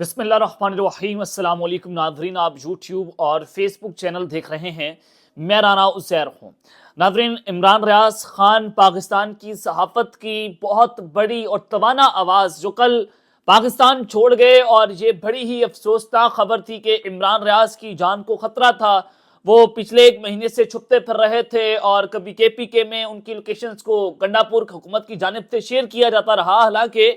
بسم اللہ الرحمن الرحیم۔ السلام علیکم ناظرین، آپ یوٹیوب اور فیس بک چینل دیکھ رہے ہیں، میں رانا عزیر ہوں۔ ناظرین، عمران ریاض خان پاکستان کی صحافت کی بہت بڑی اور توانا آواز جو کل پاکستان چھوڑ گئے، اور یہ بڑی ہی افسوسناک خبر تھی کہ عمران ریاض کی جان کو خطرہ تھا۔ وہ پچھلے ایک مہینے سے چھپتے پھر رہے تھے اور کبھی کے پی کے میں ان کی لوکیشنز کو گنڈا پور حکومت کی جانب سے شیئر کیا جاتا رہا، حالانکہ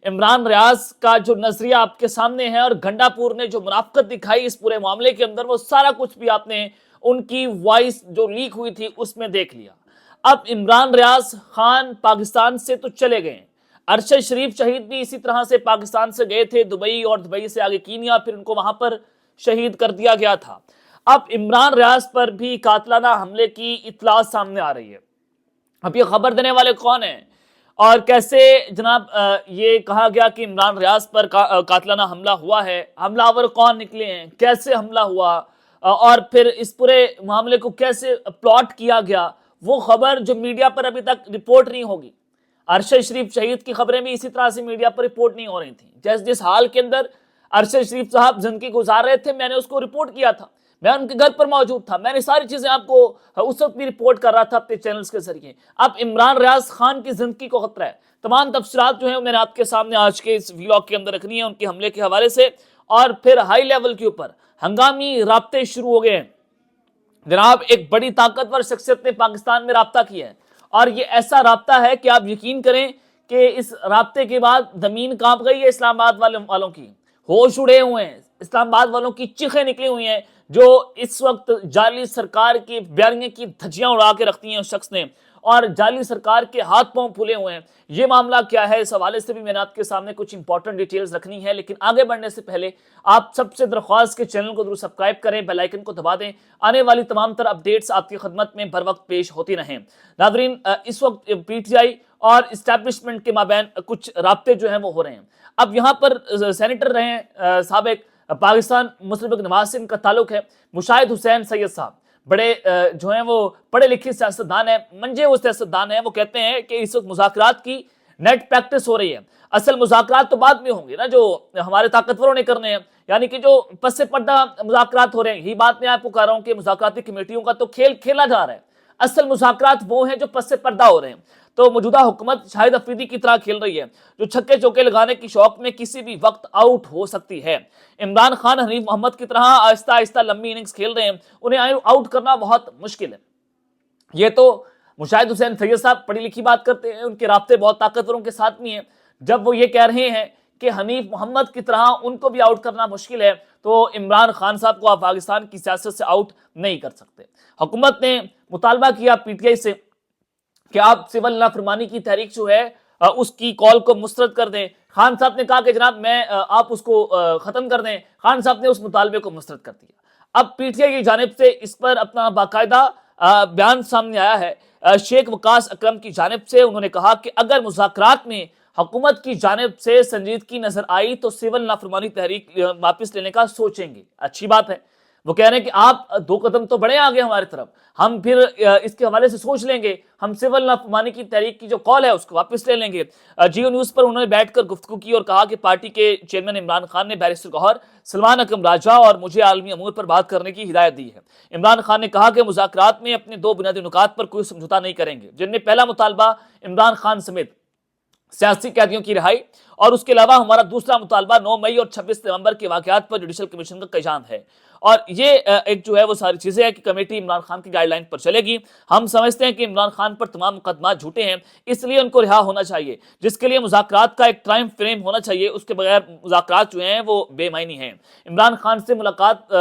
عمران ریاض کا جو نظریہ آپ کے سامنے ہے اور گنڈا پور نے جو منافقت دکھائی اس پورے معاملے کے اندر، وہ سارا کچھ بھی آپ نے ان کی وائس جو لیک ہوئی تھی اس میں دیکھ لیا۔ اب عمران ریاض خان پاکستان سے تو چلے گئے، ارشد شریف شہید بھی اسی طرح سے پاکستان سے گئے تھے دبئی، اور دبئی سے آگے کینیا، پھر ان کو وہاں پر شہید کر دیا گیا تھا۔ اب عمران ریاض پر بھی قاتلانہ حملے کی اطلاع سامنے آ رہی ہے۔ اب یہ خبر دینے والے کون ہیں اور کیسے جناب یہ کہا گیا کہ عمران ریاض پر قاتلانہ حملہ ہوا ہے، حملہ آور کون نکلے ہیں، کیسے حملہ ہوا، اور پھر اس پورے معاملے کو کیسے پلاٹ کیا گیا، وہ خبر جو میڈیا پر ابھی تک رپورٹ نہیں ہوگی۔ ارشد شریف شہید کی خبریں بھی اسی طرح سے میڈیا پر رپورٹ نہیں ہو رہی تھیں۔ جس حال کے اندر ارشد شریف صاحب زندگی گزار رہے تھے، میں نے اس کو رپورٹ کیا تھا، میں ان کے گھر پر موجود تھا، میں نے ساری چیزیں آپ کو اس وقت بھی رپورٹ کر رہا تھا اپنے چینلز کے ذریعے۔ اب عمران ریاض خان کی زندگی کو خطرہ ہے۔ تمام تفصیلات جو ہیں میں نے آپ کے سامنے آج کے اس ویلاگ کے اندر رکھنی ہے، ان کے حملے کے حوالے سے، اور پھر ہائی لیول کے اوپر ہنگامی رابطے شروع ہو گئے ہیں۔ جناب، ایک بڑی طاقتور شخصیت نے پاکستان میں رابطہ کیا ہے، اور یہ ایسا رابطہ ہے کہ آپ یقین کریں کہ اس رابطے کے بعد زمین کانپ گئی ہے اسلام آباد والوں کی، ہوش اڑے ہوئے ہیں، اسلام آباد والوں کی چیخیں نکلی ہوئی ہیں، جو اس وقت جعلی سرکار کی بیانیے کی دھجیاں اڑا کے رکھتی ہیں اس شخص نے، اور جعلی سرکار کے ہاتھ پاؤں پھولے ہوئے ہیں۔ یہ معاملہ کیا ہے، اس حوالے سے بھی میں نے آپ کے سامنے کچھ امپورٹنٹ ڈیٹیلز رکھنی ہے، لیکن آگے بڑھنے سے پہلے آپ سب سے درخواست کے چینل کو ضرور سبسکرائب کریں، بیل آئیکن کو دبا دیں، آنے والی تمام تر اپڈیٹس آپ کی خدمت میں بر وقت پیش ہوتی رہیں۔ ناظرین، اس وقت پی ٹی آئی اور اسٹیبلشمنٹ کے مابین کچھ رابطے جو ہیں وہ ہو رہے ہیں۔ اب یہاں پر سینیٹر رہے سابق پاکستان مسلم لیگ نواز سے ان کا تعلق ہے، مشاہد حسین سید صاحب، بڑے جو ہیں وہ پڑھے لکھے سیاستدان ہیں، منجے وہ سیاستدان ہیں۔ وہ کہتے ہیں کہ اس وقت مذاکرات کی نیٹ پریکٹس ہو رہی ہے، اصل مذاکرات تو بعد میں ہوں گے نا، جو ہمارے طاقتوروں نے کرنے ہیں، یعنی کہ جو پس پردہ مذاکرات ہو رہے ہیں۔ یہی بات میں آپ کو کہہ رہا ہوں کہ مذاکراتی کمیٹیوں کا تو کھیل کھیلا جا رہا ہے، اصل مذاکرات وہ ہیں جو پس پردہ ہو رہے ہیں۔ تو موجودہ حکومت شاہد افریدی کی طرح کھیل رہی ہے، جو چھکے چوکے لگانے کی شوق میں کسی بھی وقت آؤٹ ہو سکتی ہے۔ عمران خان حنیف محمد کی طرح آہستہ آہستہ لمبی اننگز کھیل رہے ہیں، انہیں آؤٹ کرنا بہت مشکل ہے۔ یہ تو مشاہد حسین سید صاحب پڑھی لکھی بات کرتے ہیں، ان کے رابطے بہت طاقتوروں کے ساتھ بھی ہیں۔ جب وہ یہ کہہ رہے ہیں کہ حنیف محمد کی طرح ان کو بھی آؤٹ کرنا مشکل ہے، تو عمران خان صاحب کو آپ پاکستان کی سیاست سے آؤٹ نہیں کر سکتے۔ حکومت نے مطالبہ کیا پی ٹی آئی سے کہ آپ سول نافرمانی کی تحریک جو ہے اس کی کال کو مسترد کر دیں۔ خان صاحب نے کہا کہ جناب آپ اس کو ختم کر دیں۔ خان صاحب نے اس مطالبے کو مسترد کر دیا۔ اب پی ٹی آئی کی جانب سے اس پر اپنا باقاعدہ بیان سامنے آیا ہے۔ شیخ وقاص اکرم کی جانب سے انہوں نے کہا کہ اگر مذاکرات میں حکومت کی جانب سے سنجیدگی نظر آئی تو سول نافرمانی تحریک واپس لینے کا سوچیں گے۔ اچھی بات ہے، وہ کہہ رہے ہیں کہ آپ 2 قدم تو بڑھے آگے ہماری طرف، ہم پھر اس کے حوالے سے سوچ لیں گے، ہم سول نافرمانی کی تحریک کی جو کال ہے اس کو واپس لے لیں گے۔ جیو نیوز پر انہوں نے بیٹھ کر گفتگو کی اور کہا کہ پارٹی کے چیئرمین عمران خان نے بیرسٹر گوہر، سلمان اکرم راجہ اور مجھے عالمی امور پر بات کرنے کی ہدایت دی ہے۔ عمران خان نے کہا کہ مذاکرات میں اپنے 2 بنیادی نکات پر کوئی سمجھوتہ نہیں کریں گے، جن میں پہلا مطالبہ عمران خان سمیت سیاسی قیدیوں کی رہائی، اور اس کے علاوہ ہمارا دوسرا مطالبہ 9 مئی اور 26 نومبر کے واقعات پر جوڈیشل کمیشن کا قیام ہے۔ اور یہ ایک جو ہے وہ ساری چیزیں ہیں کہ کمیٹی عمران خان کی گائیڈ لائن پر چلے گی۔ ہم سمجھتے ہیں کہ عمران خان پر تمام مقدمات جھوٹے ہیں، اس لیے ان کو رہا ہونا چاہیے، جس کے لیے مذاکرات کا ایک ٹائم فریم ہونا چاہیے، اس کے بغیر مذاکرات جو ہیں وہ بے معنی ہیں۔ عمران خان سے ملاقات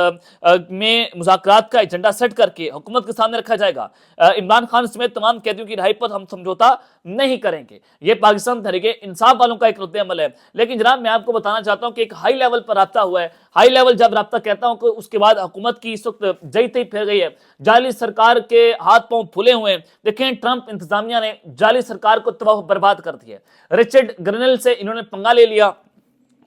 میں مذاکرات کا ایجنڈا سیٹ کر کے حکومت کے سامنے رکھا جائے گا۔ عمران خان سمیت تمام قیدیوں کی رہائی پر ہم سمجھوتہ نہیں کریں گے۔ یہ پاکستان تحریک انصاف والوں کا ایک رد عمل ہے۔ لیکن جناب، میں آپ کو بتانا چاہتا ہوں کہ ایک ہائی لیول پر رابطہ ہوا ہے۔ ہائی لیول جب رابطہ کہتا ہوں کہ اس کے بعد حکومت کی اس وقت جئی تئی پھیر گئی ہے، جعلی سرکار کے ہاتھ پاؤں پھولے ہوئے ہیں۔ دیکھیں، ٹرمپ انتظامیہ نے جعلی سرکار کو تباہ برباد کر دیا ہے۔ رچرڈ گرنل سے انہوں نے پنگا لے لیا،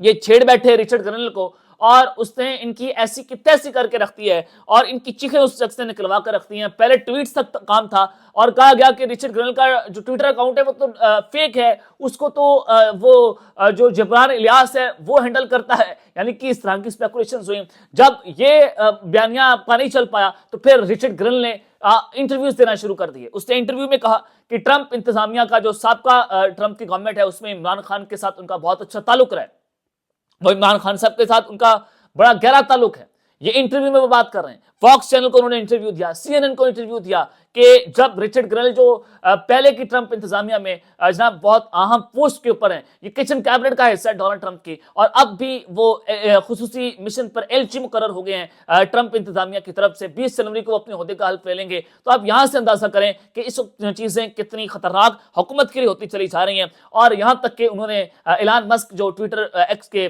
یہ چھیڑ بیٹھے رچرڈ گرنل کو، اور اس نے ان کی ایسی کی تیسی کر کے رکھ دی ہے اور ان کی چیخیں اس شخص نے نکلوا کر رکھ دی ہیں. پہلے ٹویٹس تک کام تھا اور کہا گیا کہ رچرڈ گرنل کا جو ٹویٹر اکاؤنٹ ہے وہ تو فیک ہے, اس کو تو وہ جو جبران الیاس ہے وہ ہینڈل کرتا ہے. یعنی کہ اس طرح کی اسپیکولیشنز ہوئی. جب یہ بیانیہ آپ کا نہیں چل پایا تو پھر رچرڈ گرنل نے انٹرویوز دینا شروع کر دیے. اس نے انٹرویو میں کہا کہ ٹرمپ انتظامیہ کا جو سابقہ ٹرمپ کی گورنمنٹ ہے اس میں عمران خان کے ساتھ ان کا بہت اچھا تعلق رہا ہے, وہ عمران خان صاحب کے ساتھ ان کا بڑا گہرا تعلق ہے. یہ انٹرویو میں وہ بات کر رہے ہیں. فاکس چینل کو انہوں نے انٹرویو دیا, سی این این کو انٹرویو دیا کہ جب رچرڈ گرنل جو پہلے کی ٹرمپ انتظامیہ میں جناب بہت اہم پوسٹ کے اوپر ہیں, یہ کچن کیبنٹ کا حصہ ہے ڈونلڈ ٹرمپ کی, اور اب بھی وہ خصوصی مشن پر ایلچی مقرر ہو گئے ہیں ٹرمپ انتظامیہ کی طرف سے. 20 جنوری کو اپنے عہدے کا حلف لے لیں گے. تو آپ یہاں سے اندازہ کریں کہ اس چیزیں کتنی خطرناک حکومت کے لیے ہوتی چلی جا رہی ہیں. اور یہاں تک کہ انہوں نے ایلان مسک جو ٹویٹر ایکس کے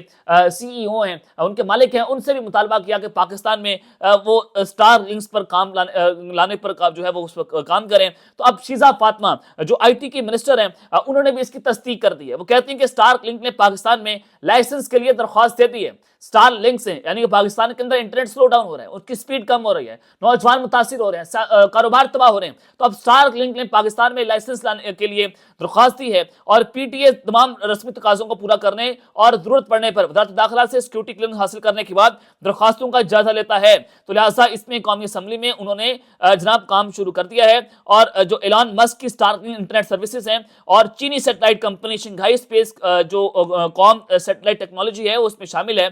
سی ای او ہیں, ان کے مالک ہیں, ان سے بھی مطالبہ کیا کہ پاکستان میں وہ اسٹار لنکس پر کام لانے پر جو ہے وہ اس پر کام کریں. تو اب شیزا فاطمہ جو آئی ٹی کی منسٹر ہیں, انہوں نے بھی اس کی تصدیق کر دی ہے. وہ کہتی ہیں کہ اسٹار لنک نے پاکستان میں لائسنس کے لیے درخواست دے دی ہے. اسٹار لنک سے یعنی کہ پاکستان کے اندر انٹرنیٹ سلو ڈاؤن ہو رہا ہے, اس کی سپیڈ کم ہو رہی ہے, نوجوان متاثر ہو رہے ہیں, کاروبار تباہ ہو رہے ہیں. تو اب اسٹار لنک نے پاکستان میں لائسنس لانے کے لیے درخواست دی ہے اور پی ٹی اے تمام رسمی تقاضوں کو پورا کرنے اور ضرورت پڑنے پر وزارت داخلہ سے سیکیورٹی کلیئرنس حاصل کرنے کے بعد درخواستوں کا جائزہ لیتا ہے. تو لہٰذا اس میں قومی اسمبلی میں انہوں نے جناب کام شروع کر دیا ہے. اور جو ایلان مسک کی اسٹار انٹرنیٹ سروسز ہیں اور چینی سیٹلائٹ کمپنی شنگھائی اسپیس جو قوم سیٹلائٹ ٹیکنالوجی ہے اس میں شامل ہے.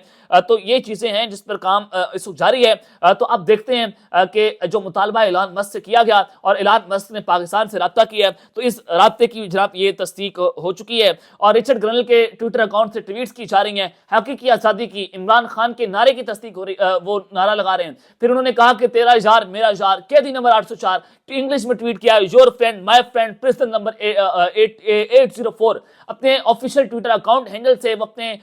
تو یہ چیزیں ہیں جس پر کام اس وقت جاری ہے. تو اب دیکھتے ہیں کہ جو مطالبہ ایلان مسک سے کیا گیا اور ایلان مسک نے پاکستان سے رابطہ کیا ہے, تو اس رابطے کی جناب یہ تصدیق ہو چکی ہے. اور رچرڈ گرنل کے ٹویٹر اکاؤنٹ سے ٹویٹس کی جا رہی ہیں حقیقی آزادی کی, عمران خان کے نعرے کی تصدیق ہو رہی, وہ نعرہ لگا رہے ہیں. پھر انہوں نے کہا کہ تیرا یار میرا یار, قیدی نمبر 804, انگلش میں ٹویٹ کیا your friend my friend person number 804. اپنے آفیشیل ٹویٹر اکاؤنٹ ہینڈل سے وہ اپنے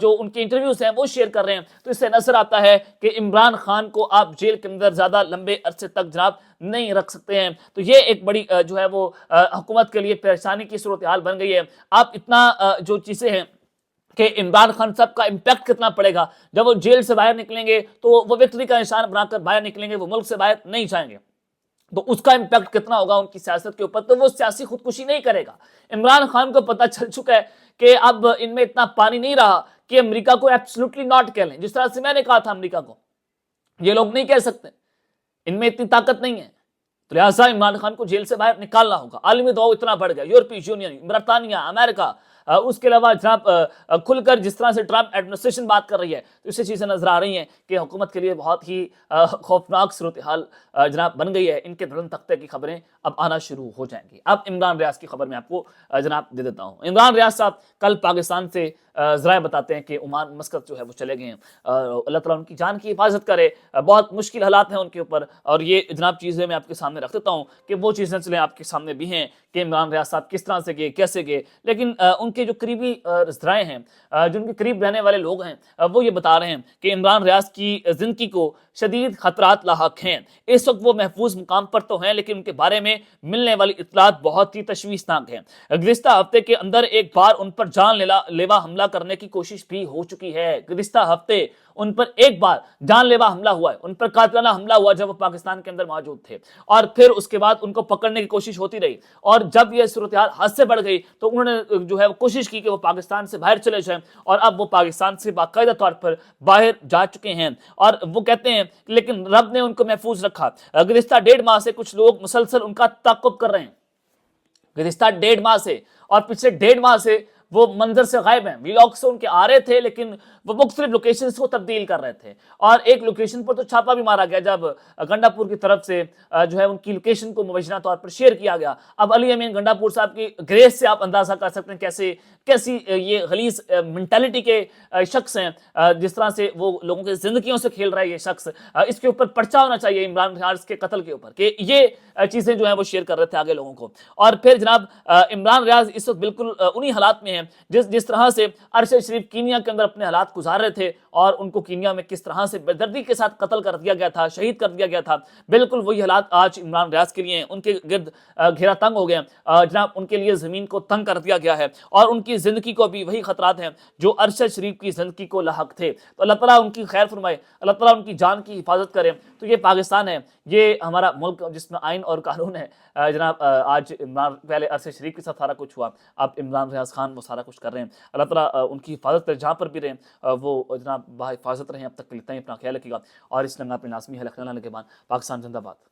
جو ان کے انٹرویوز ہیں وہ شیئر کر رہے ہیں. تو اس سے نظر آتا ہے کہ عمران خان کو آپ جیل کے اندر زیادہ لمبے عرصے تک جناب نہیں رکھ سکتے ہیں. تو یہ ایک بڑی جو ہے وہ حکومت کے لیے پریشانی کی صورتحال بن گئی ہے. آپ اتنا جو چیزیں ہیں کہ عمران خان صاحب کا امپیکٹ کتنا پڑے گا جب وہ جیل سے باہر نکلیں گے, تو وہ وکٹری کا نشان بنا کر باہر نکلیں گے, وہ ملک سے باہر نہیں جائیں گے, تو اس کا امپیکٹ کتنا ہوگا ان کی سیاست کے اوپر. تو وہ سیاسی خودکشی نہیں کرے گا. عمران خان کو پتہ چل چکا ہے کہ اب ان میں اتنا پانی نہیں رہا کہ امریکہ کو ایبسولوٹلی ناٹ کہہ لیں. جس طرح سے میں نے کہا تھا امریکہ کو یہ لوگ نہیں کہہ سکتے, ان میں اتنی طاقت نہیں ہے. تو لہٰذا عمران خان کو جیل سے باہر نکالنا ہوگا. عالمی دباؤ اتنا بڑھ گیا, یورپی یونین, برطانیہ, امریکہ, اس کے علاوہ جناب کھل کر جس طرح سے ٹرمپ ایڈمنسٹریشن بات کر رہی ہے, تو اس سے چیزیں نظر آ رہی ہیں کہ حکومت کے لیے بہت ہی خوفناک صورتحال جناب بن گئی ہے. ان کے دھڑن تختے کی خبریں اب آنا شروع ہو جائیں گی. اب عمران ریاض کی خبر میں آپ کو جناب دے دیتا ہوں. عمران ریاض صاحب کل پاکستان سے ذرائع بتاتے ہیں کہ عمان مسقط جو ہے وہ چلے گئے ہیں. اللہ تعالیٰ ان کی جان کی حفاظت کرے. بہت مشکل حالات ہیں ان کے اوپر, اور یہ جناب چیزیں میں آپ کے سامنے رکھ دیتا ہوں کہ وہ چیزیں چلیں آپ کے سامنے بھی ہیں کہ عمران ریاض صاحب کس طرح سے گئے, کیسے گئے. لیکن ان کے جو قریبی ذرائع ہیں, جو ان کے قریب رہنے والے لوگ ہیں, وہ یہ بتا رہے ہیں کہ عمران ریاض کی زندگی کو شدید خطرات لاحق ہیں. اس وقت وہ محفوظ مقام پر تو ہیں, لیکن ان کے بارے میں ملنے والی اطلاعات بہت ہی تشویشناک ہیں. گزشتہ ہفتے کے اندر ایک بار ان پر جان لیوا حملہ کرنے کی کوشش بھی ہو چکی ہے. گزشتہ ہفتے ان پر ایک بار جان لیوا حملہ ہوا ہے, ان پر قاتلانہ حملہ ہوا جب وہ پاکستان کے اندر موجود تھے, اور پھر اس کے بعد ان کو پکڑنے کی کوشش ہوتی رہی. اور جب یہ صورتحال حد سے بڑھ گئی تو انہوں نے جو ہے وہ کوشش کی کہ وہ پاکستان سے باہر چلے جائیں, اور اب وہ پاکستان سے باقاعدہ طور پر باہر جا چکے ہیں. اور وہ کہتے ہیں لیکن رب نے ان کو محفوظ رکھا. گزشتہ 1.5 ماہ سے کچھ لوگ مسلسل ان کا تعاقب کر رہے ہیں. گزشتہ 1.5 ماہ سے اور پچھلے 1.5 ماہ سے وہ منظر سے غائب ہیں. ویلاگ سے ان کے آ رہے تھے, لیکن وہ مختلف لوکیشنز کو تبدیل کر رہے تھے. اور ایک لوکیشن پر تو چھاپا بھی مارا گیا جب گنڈا پور کی طرف سے جو ہے ان کی لوکیشن کو مبینہ طور پر شیئر کیا گیا. اب علی امین گنڈا پور صاحب کی گریس سے آپ اندازہ کر سکتے ہیں کیسی یہ غلیظ مینٹالٹی کے شخص ہیں, جس طرح سے وہ لوگوں کے زندگیوں سے کھیل رہا ہے یہ شخص. اس کے اوپر پرچہ ہونا چاہیے عمران ریاض کے قتل کے اوپر, کہ یہ چیزیں جو ہیں وہ شیئر کر رہے تھے آگے لوگوں کو. اور پھر جناب عمران ریاض اس وقت بالکل انہی حالات میں ہیں جس طرح سے ارشد شریف کینیا کے اندر اپنے حالات گزار رہے تھے, اور ان کو کینیا میں کس طرح سے بے دردی کے ساتھ قتل کر دیا گیا تھا, شہید کر دیا گیا تھا. بالکل وہی حالات آج عمران ریاض کے لیے ہیں. ان کے گرد گھیرا تنگ ہو گیا جناب, ان کے لیے زمین کو تنگ کر دیا گیا ہے, اور ان کی کی زندگی کو بھی وہی خطرات ہیں جو ارشد شریف کی زندگی کو لاحق تھے۔ تو اللہ تعالیٰ ان کی خیر فرمائے، اللہ تعالیٰ ان کی جان کی حفاظت کرے۔ تو یہ پاکستان ہے، یہ ہمارا ملک جس میں آئین اور قانون ہے۔ جناب آج عمران، پہلے ارشد شریف کے ساتھ سارا کچھ ہوا، اب عمران ریاض خان وہ سارا کچھ کر رہے ہیں۔ اللہ تعالیٰ ان کی حفاظت کرے، جہاں پر بھی رہیں وہ جناب با حفاظت رہیں۔ اب تک کے لیے اتنا ہی، اپنا خیال رکھیے گا، اور اس لمحہ اپنے لازمی ہے لکھنے لانے کے بعد پاکستان زندہ باد۔